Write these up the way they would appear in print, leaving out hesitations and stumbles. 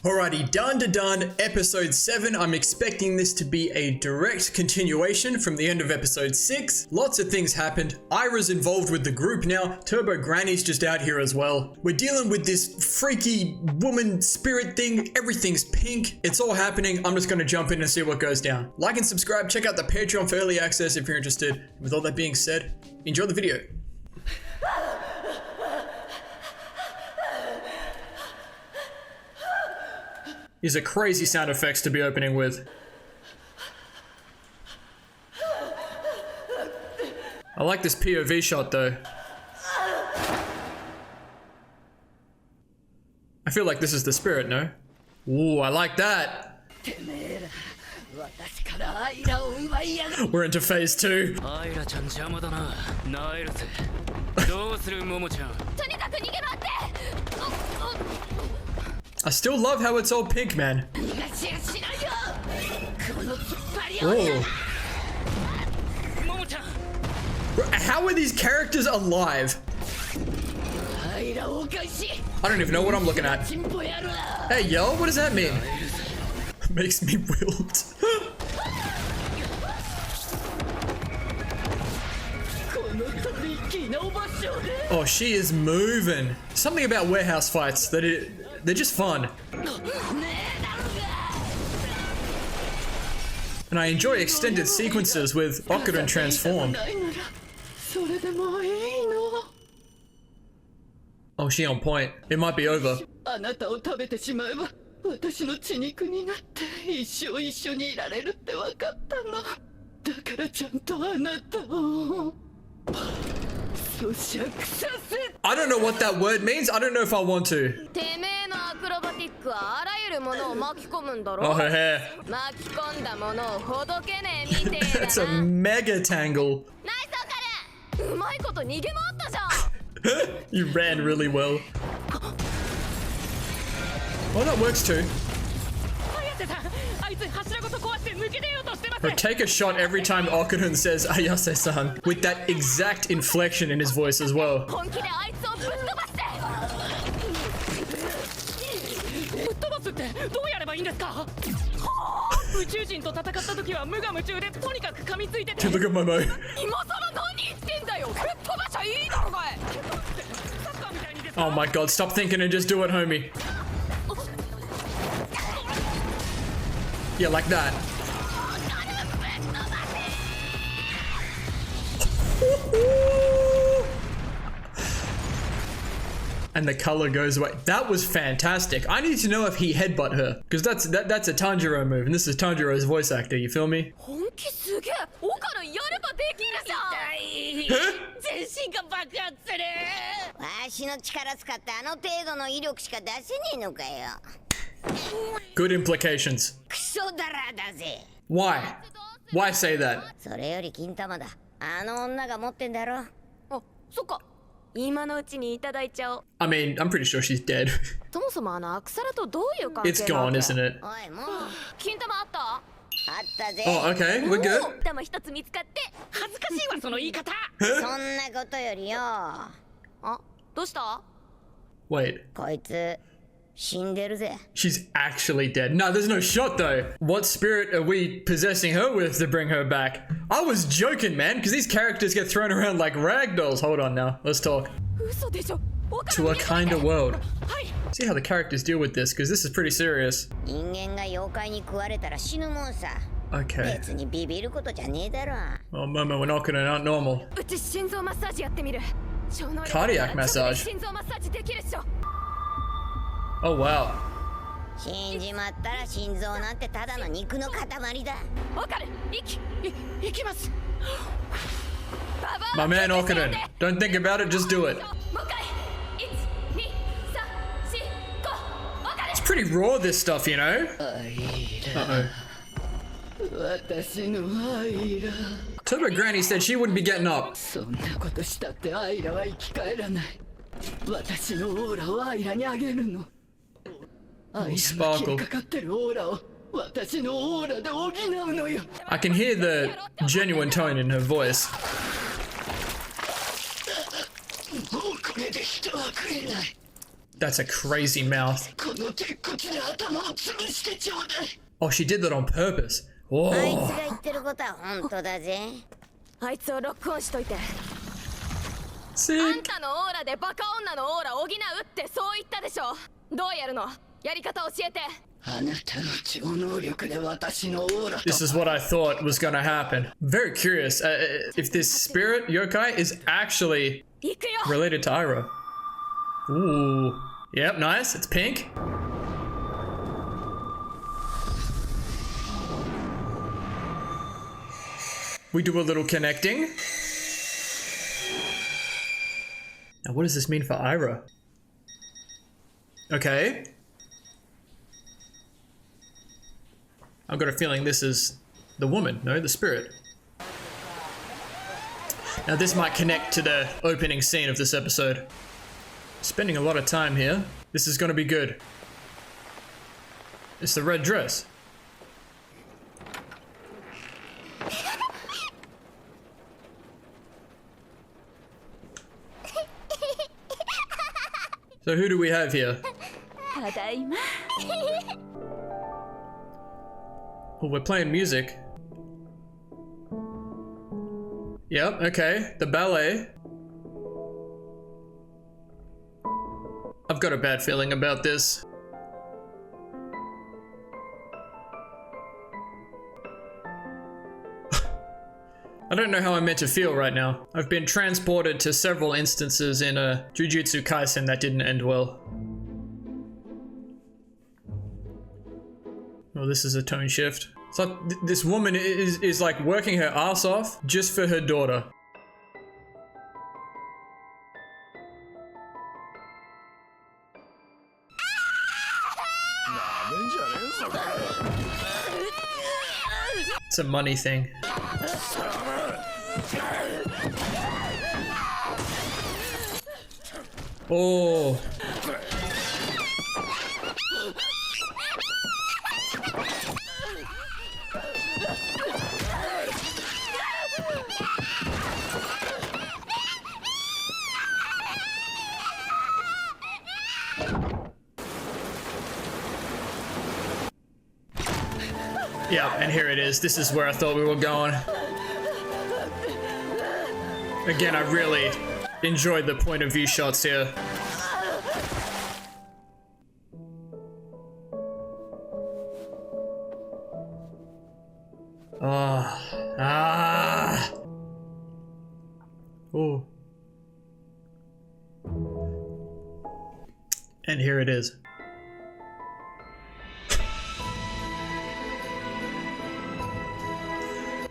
Alrighty, done, episode 7. I'm expecting this to be a direct continuation from the end of episode 6. Lots of things happened. Ira's involved with the group now. Turbo Granny's just out here as well. We're dealing with this freaky woman spirit thing. Everything's pink. It's all happening. I'm just going to jump in and see what goes down. Like and subscribe. Check out the Patreon for early access if you're interested. With all that being said, enjoy the video. These are crazy sound effects to be opening with. I like this POV shot though. I feel like this is the spirit, no? Ooh, I like that. We're into phase 2. I still love how it's all pink, man. Whoa. How are these characters alive? I don't even know what I'm looking at. Hey, yo, what does that mean? Makes me wilt. Oh, she is moving. Something about warehouse fights that they're just fun. And I enjoy extended sequences with Okurin transformed. Oh, she on point. It might be over. I don't know what that word means. I don't know if I want to. Oh, her hair. That's a mega tangle. You ran really well. Well, that works too. Or take a shot every time Okurin says Ayase-san with that exact inflection in his voice as well. Dude, look at Momo. Oh my god, stop thinking and just do it, homie. Yeah, like that. And the color goes away. That was fantastic. I need to know if he headbutt her, because that's a Tanjiro move, and this is Tanjiro's voice actor. You feel me? Good implications. Why? Why say that? I mean, I'm pretty sure she's dead. It's gone, isn't it? Oh, okay, we're good. Wait. She's actually dead. No, there's no shot though. What spirit are we possessing her with to bring her back? I was joking, man, because these characters get thrown around like ragdolls. Hold on now, let's talk. To a kinder world. See how the characters deal with this, because this is pretty serious. Okay. Well, Momo and Okurin aren't normal. Cardiac massage. Oh wow. My man Okurin, don't think about it, just do it. It's pretty raw, this stuff, you know? Uh-oh. Turbo Granny said she wouldn't be getting up. Oh, sparkle. I can hear the genuine tone in her voice. That's a crazy mouth. Oh, she did that on purpose. あいつ Oh. が言ってることは本当だぜ。あいつをロックオンしといて。あん Sick. たのオーラでバカ女のオーラ補うってそう言ったでしょ。どうやるの？やり方教えて。This is what I thought was gonna happen. Very curious if this spirit yokai is actually 行くよ。 related to Ira. Ooh. Yep, nice. It's pink. We do a little connecting. Now, what does this mean for Ira? Okay. I've got a feeling this is the woman, no, the spirit. Now, this might connect to the opening scene of this episode. Spending a lot of time here. This is gonna be good. It's the red dress. So who do we have here? ただいま。 Oh, we're playing music. Yep, okay. The ballet. I've got a bad feeling about this. I don't know how I'm meant to feel right now. I've been transported to several instances in Jujutsu Kaisen that didn't end well. Oh, this is a tone shift. It's like this woman is like working her ass off just for her daughter. It's a money thing. Oh. Yeah, and here it is. This is where I thought we were going. Again, I really enjoyed the point of view shots here. Oh. And here it is.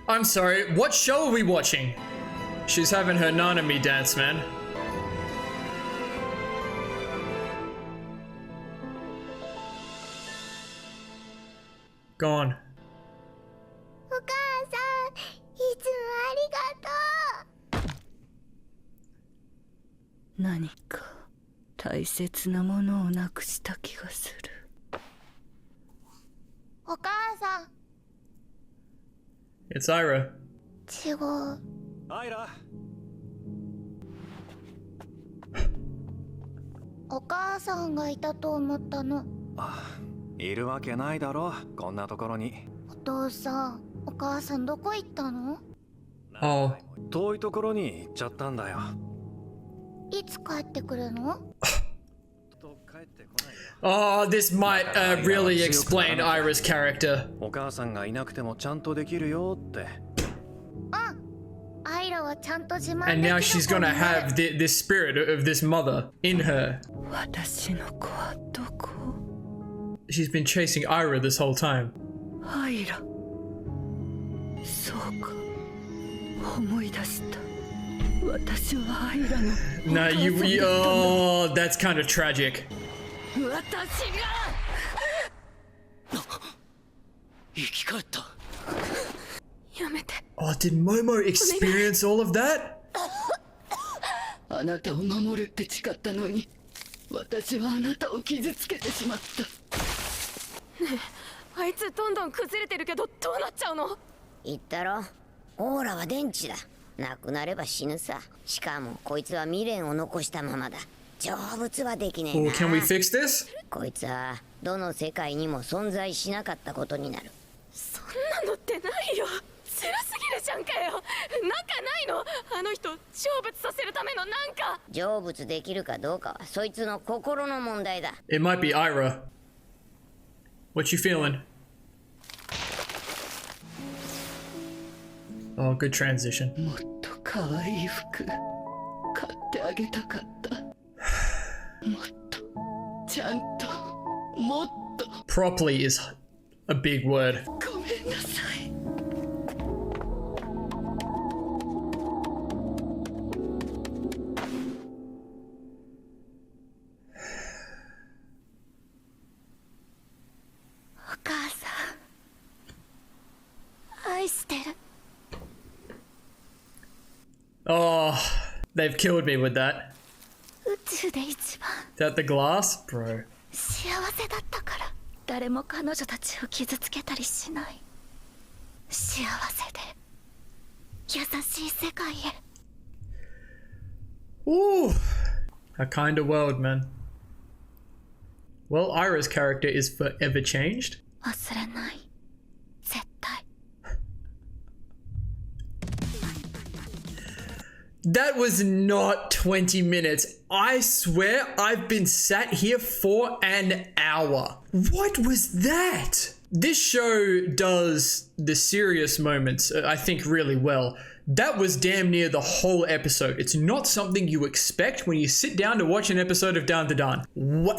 I'm sorry, what show are we watching? She's having her Nanami dance, man. Gone. お母さん、いつもありがとう。何か大切なものをなくした気がする。お母さん、 It's Ira. 違う。アイラ、お母さんがいたと思ったの。いるわけないだろ、こんなところに。お父さん、お母さんどこ行ったの？ Oh. 遠いところに行っちゃったんだよ。いつ帰ってくるの？ 帰ってこないよ。 Oh, this might really explain Ira's character. お母さんがいなくてもちゃんとできるよって。アイラはちゃんと自慢で And きる now 子 she's に gonna なる。 have this spirit of this mother in her. 私の子はどこ？ She's been chasing Ira this whole time. アイラ。そうか。思い出した。私はアイラの。 Nah, oh, that's kind of tragic. 私が。生き返った。やめて。 Oh, did Momo experience all of that? あなたを守るって誓ったのに、私はあなたを傷つけてしまった。あいつどんどん崩れてるけどどうなっちゃうの？言ったろ、オーラは電池だ。なくなれば死ぬさ。しかもこいつは未練を残したままだ。成仏はできねえ Well, な。 can we fix this? こいつはどの世界にも存在しなかったことになる。そんなのってないよ。辛すぎるじゃんかよ。なんかないの？あの人成仏させるためのなんか。成仏できるかどうかはそいつの心の問題だ。 It might be Ira. What you feeling? Oh, good transition. もっと可愛い服買ってあげたかった。もっとちゃんともっと Properly is a big word. ごめんなさい。お母さん愛してる。 Oh, they've killed me with that. 宇宙で一番 Is that the glass? Bro. 幸せだったから。誰も彼女たちを傷つけたりしない。幸せで優しい世界へ。 Ooh. A kind of world, man. Well, Ira's character is forever changed. 忘れない。絶対。 That was not 20 minutes. I swear I've been sat here for an hour. What was that? This show does the serious moments, I think, really well. That was damn near the whole episode. It's not something you expect when you sit down to watch an episode of Dan Da Dan.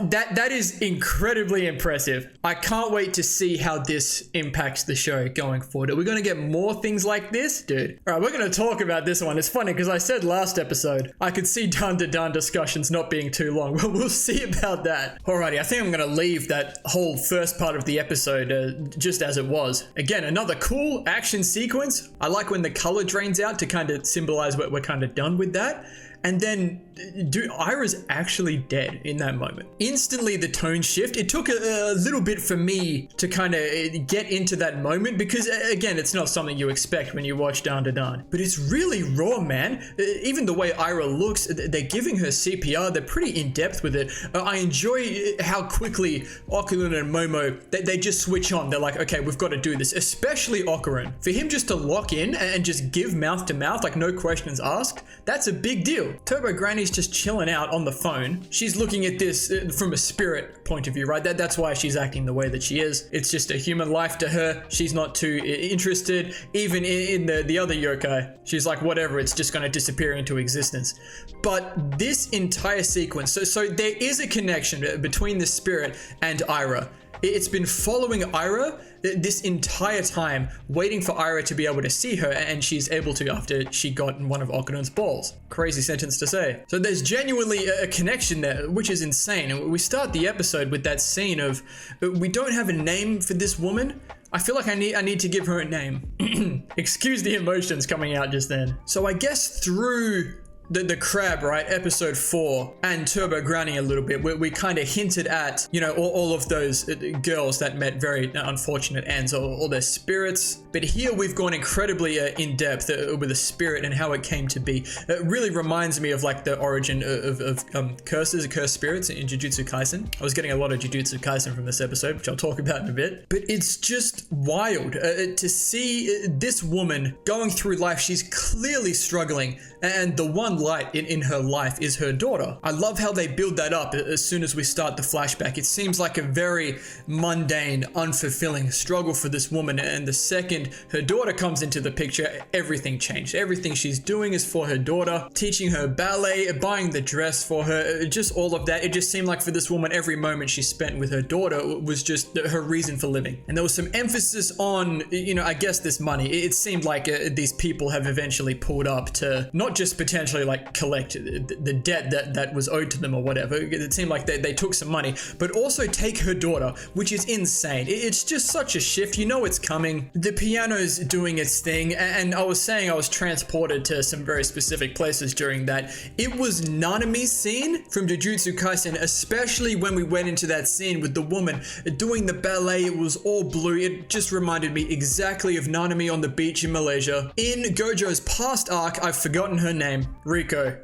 That is incredibly impressive. I can't wait to see how this impacts the show going forward. Are we going to get more things like this? Dude. All right, we're going to talk about this one. It's funny because I said last episode, I could see Dan Da Dan discussions not being too long. Well, we'll see about that. Alrighty, I think I'm going to leave that whole first part of the episode just as it was. Again, another cool action sequence. I like when the color drains out to kind of symbolize what we're kind of done with that. And then, dude, Ira's actually dead in that moment. Instantly, the tone shift. It took a little bit for me to kind of get into that moment because, again, it's not something you expect when you watch Dan Da Dan. But it's really raw, man. Even the way Ira looks, they're giving her CPR. They're pretty in-depth with it. I enjoy how quickly Okarun and Momo, they just switch on. They're like, okay, we've got to do this. Especially Okarun. For him just to lock in and just give mouth to mouth, like no questions asked, that's a big deal. Turbo Granny's just chilling out on the phone. She's looking at this from a spirit point of view, right? That's why she's acting the way that she is. It's just a human life to her. She's not too interested. Even in the other yokai, she's like, whatever, it's just going to disappear into existence. But this entire sequence, so there is a connection between the spirit and Ira. It's been following Ira this entire time, waiting for Ira to be able to see her, and she's able to after she got one of Okarun's balls. Crazy sentence to say. So there's genuinely a connection there, which is insane. And we start the episode with that scene of, we don't have a name for this woman. I feel like I need to give her a name. Excuse the emotions coming out just then. So I guess through the crab, right, episode 4, and Turbo Granny a little bit, where we kind of hinted at, you know, all of those girls that met very unfortunate ends, all their spirits. But here we've gone incredibly in depth with the spirit and how it came to be. It really reminds me of like the origin of curses, cursed spirits in Jujutsu Kaisen. I was getting a lot of Jujutsu Kaisen from this episode, which I'll talk about in a bit. But it's just wild to see this woman going through life. She's clearly struggling, and the one light in her life is her daughter. I love how they build that up as soon as we start the flashback. It seems like a very mundane, unfulfilling struggle for this woman, and the second her daughter comes into the picture, everything changed. Everything she's doing is for her daughter, teaching her ballet, buying the dress for her, just all of that. It just seemed like for this woman, every moment she spent with her daughter was just her reason for living. And there was some emphasis on, you know, I guess this money. It seemed like these people have eventually pulled up to not just potentially like collect the debt that was owed to them or whatever. It seemed like they took some money, but also take her daughter, which is insane. It's just such a shift. You know it's coming. The piano's doing its thing, and I was saying I was transported to some very specific places during that. It was Nanami's scene from Jujutsu Kaisen, especially when we went into that scene with the woman doing the ballet. It was all blue. It just reminded me exactly of Nanami on the beach in Malaysia. In Gojo's past arc, I've forgotten her name. Riko.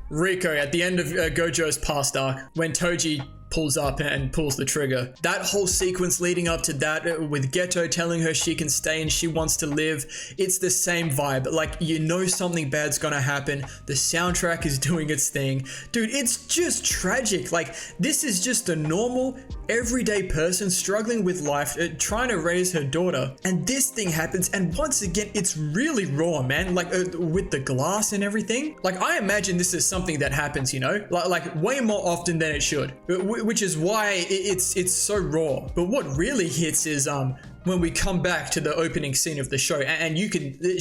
Rico at the end of Gojo's past arc, when Toji pulls up and pulls the trigger. That whole sequence leading up to that with Geto telling her she can stay and she wants to live, it's the same vibe. Like, you know something bad's gonna happen. The soundtrack is doing its thing. Dude, it's just tragic. Like, this is just a normal, everyday person struggling with life, trying to raise her daughter. And this thing happens, and once again, it's really raw, man. Like, with the glass and everything. Like, I imagine this is something that happens, you know? Like way more often than it should. Which is why it's so raw. But what really hits is when we come back to the opening scene of the show, and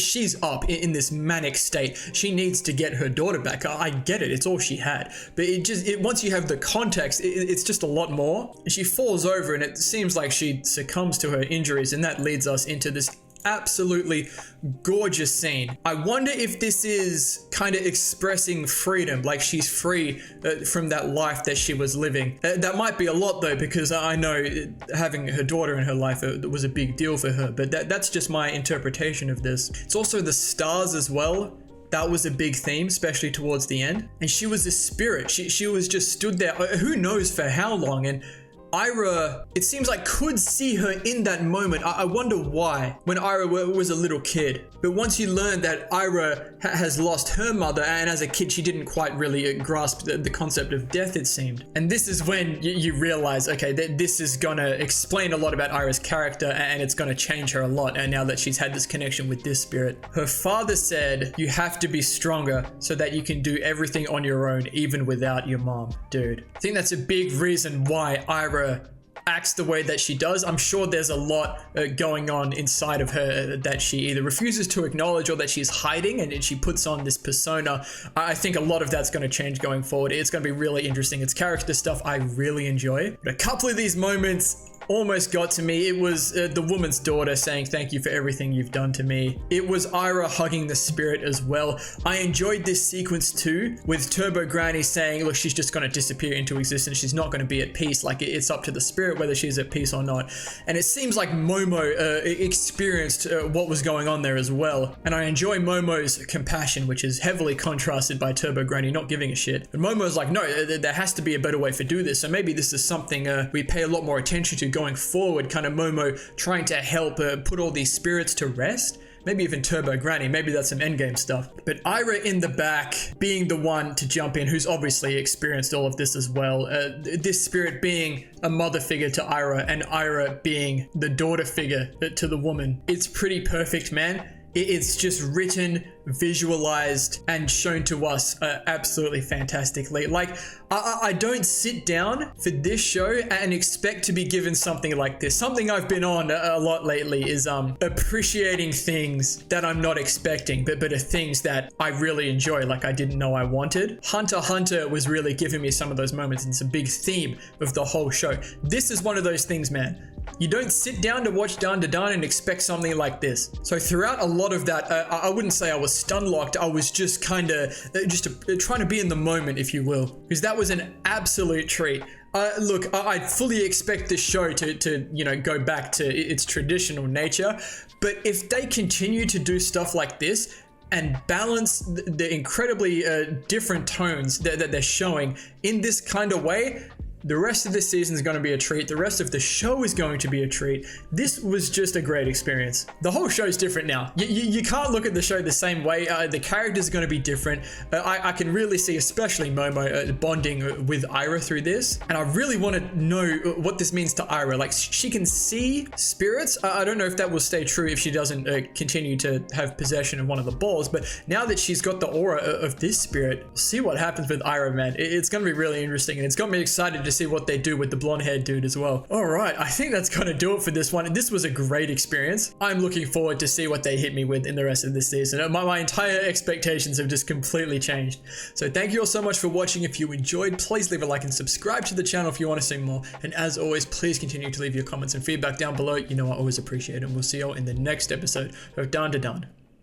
she's up in this manic state. She needs to get her daughter back. I get it, it's all she had. But once you have the context, it's just a lot more. She falls over and it seems like she succumbs to her injuries, and that leads us into this absolutely gorgeous scene. I wonder if this is kind of expressing freedom, like she's free from that life that she was living. That might be a lot though, because I know having her daughter in her life was a big deal for her, but that's just my interpretation of this. It's also the stars as well. That was a big theme, especially towards the end. And she was a spirit. She was just stood there, who knows for how long, and Aira, it seems like, could see her in that moment. I wonder why, when Aira was a little kid. But once you learn that Aira has lost her mother, and as a kid she didn't quite really grasp the concept of death, it seemed. And this is when you realize, okay, that this is gonna explain a lot about Aira's character, and it's gonna change her a lot, and now that she's had this connection with this spirit. Her father said, you have to be stronger so that you can do everything on your own, even without your mom. Dude, I think that's a big reason why Aira acts the way that she does. I'm sure there's a lot going on inside of her that she either refuses to acknowledge or that she's hiding, and she puts on this persona. I think a lot of that's going to change going forward. It's going to be really interesting. It's character stuff I really enjoy. But a couple of these moments almost got to me. It was the woman's daughter saying thank you for everything you've done to me. It was Aira hugging the spirit as well. I enjoyed this sequence too, with Turbo Granny saying, look, she's just going to disappear into existence. She's not going to be at peace. Like, it's up to the spirit whether she's at peace or not. And it seems like Momo experienced what was going on there as well. And I enjoy Momo's compassion, which is heavily contrasted by Turbo Granny not giving a shit. But Momo's like, no, there has to be a better way to do this. So maybe this is something we pay a lot more attention to going forward, kind of Momo trying to help put all these spirits to rest. Maybe even Turbo Granny, maybe that's some endgame stuff. But Aira in the back being the one to jump in, who's obviously experienced all of this as well. This spirit being a mother figure to Aira, and Aira being the daughter figure to the woman. It's pretty perfect, man. It's just written, visualized, and shown to us absolutely fantastically. Like, I don't sit down for this show and expect to be given something like this. Something I've been on a lot lately is appreciating things that I'm not expecting, but are things that I really enjoy, like I didn't know I wanted. Hunter x Hunter was really giving me some of those moments, and it's a big theme of the whole show. This is one of those things, man. You don't sit down to watch Dan to Dan and expect something like this. So throughout a lot of that, I wouldn't say I was stun locked. I was just kind of trying to be in the moment, if you will, because that was an absolute treat. Look, I fully expect this show to go back to its traditional nature, but if they continue to do stuff like this and balance the incredibly different tones that they're showing in this kind of way, the rest of this season is going to be a treat. The rest of the show is going to be a treat. This was just a great experience. The whole show is different now. You can't look at the show the same way. The characters are going to be different. I can really see, especially Momo, bonding with Aira through this. And I really want to know what this means to Aira. Like, she can see spirits. I don't know if that will stay true if she doesn't continue to have possession of one of the balls. But now that she's got the aura of this spirit, we'll see what happens with Aira, man. It's going to be really interesting. And it's got me excited to see what they do with the blonde haired dude as well. All right, I think that's gonna do it for this one. This was a great experience. I'm looking forward to see what they hit me with in the rest of this season. My entire expectations have just completely changed. So thank you all so much for watching. If you enjoyed, please leave a like and subscribe to the channel if you want to see more. And as always, please continue to leave your comments and feedback down below. You know I always appreciate it. And we'll see you all in the next episode of Dan to Dan.